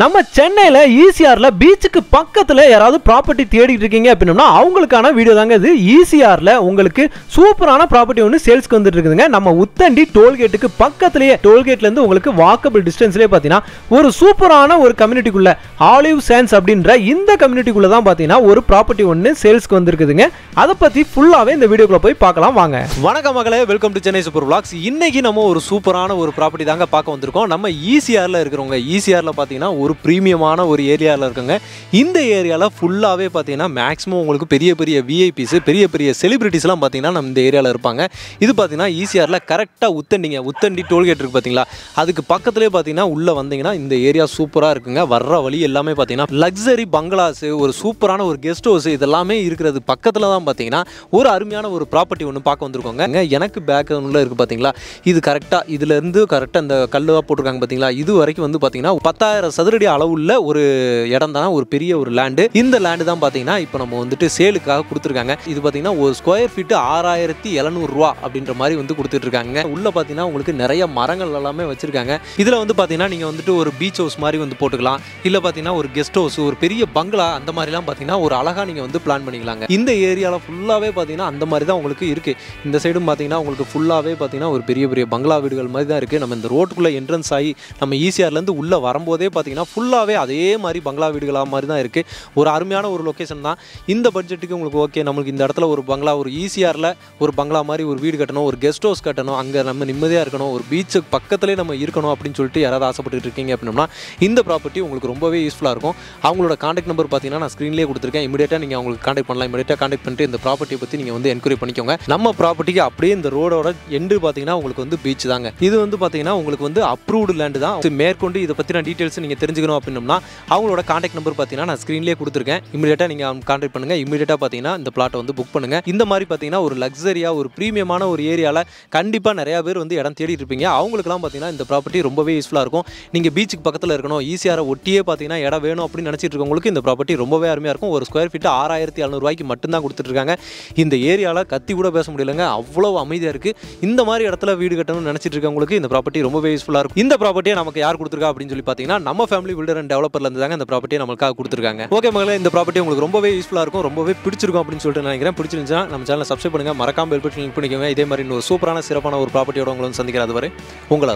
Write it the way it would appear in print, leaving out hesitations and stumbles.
நம்ம சென்னையில ஈசிஆர்ல பீச்சுக்கு பக்கத்துல யாராவது ப்ராப்பர்ட்டி தேடிட்டு இருக்கீங்க அப்படின்னா அவங்களுக்கான வீடியோ தாங்க இது. ஈசிஆர்ல உங்களுக்கு சூப்பரான ப்ராப்பர்ட்டி ஒன்று சேல்ஸ்க்கு வந்துட்டு இருக்குதுங்க. நம்ம உத்தண்டி டோல்கேட்டுக்கு பக்கத்துலயே, டோல்கேட்ல இருந்து உங்களுக்கு வாக்கபிள் டிஸ்டன்ஸ்லயே பாத்தீங்கன்னா ஒரு சூப்பரான ஒரு கம்யூனிட்டிக்குள்ள, ஆலிவ் சான்ஸ் அப்படின்ற இந்த கம்யூனிட்டிக்குள்ள தான் பாத்தீங்கன்னா ஒரு ப்ராப்பர்ட்டி ஒன்று சேல்ஸ்க்கு வந்திருக்குதுங்க. அதை பத்தி ஃபுல்லாவே இந்த வீடியோக்குள்ள போய் பார்க்கலாம் வாங்க. வணக்கம் மகளே, welcome to Chennai super vlogs. இன்னைக்கு நம்ம ஒரு சூப்பரான ஒரு ப்ராப்பர்ட்டி தாங்க பார்க்க வந்திருக்கோம். நம்ம ஈசிஆர்ல இருக்கிறவங்க, ஈசிஆர்ல பாத்தீங்கன்னா ஒரு பிரீமியமான ஒரு ஏரியாவில் இருக்குங்க. இந்த ஏரியாவில் ஃபுல்லாகவே பார்த்தீங்கன்னா மேக்ஸிமம் உங்களுக்கு பெரிய பெரிய விஐபிஸ், பெரிய பெரிய செலிபிரிட்டிஸ்லாம் பார்த்தீங்கன்னா நம்ம இந்த ஏரியாவில் இருப்பாங்க. இது பார்த்தீங்கன்னா ஈசிஆரில் கரெக்டாக உத்தண்டி டோல்கேட் இருக்குது பார்த்தீங்களா, அதுக்கு பக்கத்துலேயே பார்த்தீங்கன்னா உள்ளே வந்தீங்கன்னா இந்த ஏரியா சூப்பராக இருக்குங்க. வர்ற வழி எல்லாமே பார்த்தீங்கன்னா லக்ஸரி பங்களாஸ், ஒரு சூப்பரான ஒரு கெஸ்ட் ஹவுஸ் இதெல்லாமே இருக்கிறது பக்கத்தில் தான் பார்த்தீங்கன்னா ஒரு அருமையான ஒரு ப்ராப்பர்ட்டி ஒன்று பார்க்க வந்திருக்கோங்க. எனக்கு பேக்ரவுண்டில் இருக்குது பார்த்தீங்களா, இது கரெக்டாக இதுலேருந்து கரெக்டாக இந்த கல்லுவாக போட்டிருக்காங்க பார்த்தீங்களா, இது வரைக்கும் வந்து பார்த்தீங்கன்னா 10,000 சதுரடி அளவுள்ள ஒரு இடம் தான், ஒரு பெரிய ஒரு லேண்டு. இந்த லேண்டு தான் பார்த்தீங்கன்னா இப்போ நம்ம வந்துட்டு சேலுக்காக கொடுத்துருக்காங்க. இது பார்த்தீங்கன்னா ஒரு ஸ்கொயர் ஃபீட்டு 6,700 ரூபா அப்படின்ற மாதிரி வந்து கொடுத்துட்டு இருக்காங்க. உள்ள பார்த்தீங்கன்னா உங்களுக்கு நிறைய மரங்கள் எல்லாமே வச்சிருக்காங்க. இதில் வந்து பார்த்தீங்கன்னா நீங்கள் வந்துட்டு ஒரு பீச் ஹவுஸ் மாதிரி வந்து போட்டுக்கலாம், இல்லை பார்த்தீங்கன்னா ஒரு கெஸ்ட் ஹவுஸ், ஒரு பெரிய பங்களா, அந்த மாதிரிலாம் பார்த்தீங்கன்னா ஒரு அழகாக நீங்கள் வந்து பிளான் பண்ணிக்கலாங்க. இந்த ஏரியாவில் ஃபுல்லாகவே பார்த்தீங்கன்னா அந்த மாதிரி தான் உங்களுக்கு இருக்குது. இந்த சைடும் பார்த்தீங்கன்னா உங்களுக்கு ஃபுல்லாகவே பார்த்தீங்கன்னா ஒரு பெரிய பெரிய பங்களா வீடுகள் மாதிரி தான் இருக்குது. நம்ம இந்த ரோட்டுக்குள்ளே என்ட்ரன்ஸ் ஆகி நம்ம ஈசிஆர்லேருந்து உள்ளே வரும்போதே பார்த்தீங்கன்னா ஃபுல்லாகவே அதே மாதிரி பங்களா வீடுகளாக மாதிரி தான் இருக்குது. ஒரு அருமையான ஒரு லொக்கேஷன் தான். இந்த பட்ஜெட்டுக்கு உங்களுக்கு ஓகே, நம்மளுக்கு இந்த இடத்துல ஒரு பங்களா, ஒரு ஈசிஆரில் ஒரு பங்களா மாதிரி ஒரு வீடு கட்டணும், ஒரு கெஸ்ட் ஹவுஸ் கட்டணும், அங்கே நம்ம நிம்மதியாக இருக்கணும், ஒரு பீச்சுக்கு பக்கத்துலேயே நம்ம இருக்கணும் அப்படின்னு சொல்லிட்டு யாராவது ஆசைப்பட்டு இருக்கீங்க அப்படின்னா இந்த ப்ராப்பர்ட்டி உங்களுக்கு ரொம்பவே யூஸ்ஃபுல்லாக இருக்கும். அவங்களோட கான்டாக்ட் நம்பர் பார்த்தீங்கன்னா நான் ஸ்க்ரீன்லேயே கொடுத்துருக்கேன். இமீடியட்டாக நீங்கள் அவங்களுக்கு கான்டாக்ட் பண்ணலாம். இமீடியட்டாக கான்டாக்ட் பண்ணிட்டு இந்த ப்ராப்பர்ட்டியை பற்றி நீங்கள் வந்து என்கொயரி பண்ணிக்கோங்க. நம்ம ப்ராப்பர்ட்டிக்கு அப்படியே இந்த ரோடோட எண்டு பார்த்தீங்கன்னா உங்களுக்கு வந்து பீச் தாங்க. இது வந்து பார்த்தீங்கன்னா உங்களுக்கு வந்து அப்ரூவ்டு லேண்டு தான். மேற்கொண்டு இதை பற்றின டீட்டெயில்ஸ் நீங்கள் தெரிஞ்சுக்கணும் அப்படின்னா அவங்களோட கான்டாக்ட் நம்பர் பார்த்தீங்கன்னா நான் ஸ்க்ரீன்லேயே கொடுத்துருக்கேன். இமீடியட்டாக நீங்கள் கான்டாக்ட் பண்ணுங்கள். இமீடியட்டாக பார்த்தீங்கன்னா இந்த பிளாட்டை வந்து புக் பண்ணுங்கள். இந்த மாதிரி பார்த்தீங்கன்னா ஒரு லக்ஸரியாக, ஒரு ப்ரீமியமான ஒரு ஏரியாவில் கண்டிப்பாக நிறையா பேர் வந்து இடம் தேடிட்டு இருப்பீங்க. அவங்களுக்குலாம் பார்த்தீங்கன்னா இந்த ப்ராப்பர்ட்டி ரொம்பவே யூஸ்ஃபுல்லாக இருக்கும். நீங்கள் பீச்சுக்கு பக்கத்தில் இருக்கணும், ஈசிஆரை ஒட்டியே பார்த்தீங்கன்னா இடம் வேணும் அப்படின்னு நினச்சிட்டு இருக்கவங்களுக்கு இந்த ப்ராப்பர்ட்டி ரொம்பவே அருமையாக இருக்கும். ஒரு ஸ்கொயர் ஃபீட்டு 6,700 ரூபாய்க்கு மட்டும்தான் கொடுத்துட்ருக்காங்க. இந்த ஏரியாவில் கத்தி கூட பேச முடியலங்க, அவ்வளோ அமைதியாக இருக்குது. இந்த மாதிரி இடத்துல வீடு கட்டணும்னு நினச்சிட்டு இருக்கவங்களுக்கு இந்த ப்ராப்பர்ட்டி ரொம்பவே யூஸ்ஃபுல்லாக இருக்கும். இந்த ப்ராப்பர்ட்டியை நமக்கு யார் கொடுத்துருக்கா அப்படின்னு சொல்லி பார்த்தீங்கன்னா நம்ம ஃபேமிலி பில்டர் அண்ட் டெவலப்பர்ல இருந்து தாங்க இந்த ப்ராப்பர்ட்டியை நமக்காக கொடுத்துருக்காங்க. ஓகே மகளே, இந்த ப்ராப்பர்ட்டி உங்களுக்கு ரொம்பவே யூஸ்ஃபுல்லாக இருக்கும், ரொம்பவே பிடிச்சிருக்கும் அப்படின்னு சொல்லிட்டு நினைக்கிறேன். பிடிச்சிருந்துச்சா நம்ம சேனலை சப்ஸ்கிரைப் பண்ணுங்க, மறக்காம பெல் பட்டன் கிளிக் பண்ணிக்கோங்க. இதே மாதிரி இன்னொரு சூப்பரான சிறப்பான ஒரு ப்ராப்பர்ட்டியோட உங்களை சந்திக்கிற அதுவரை உங்களா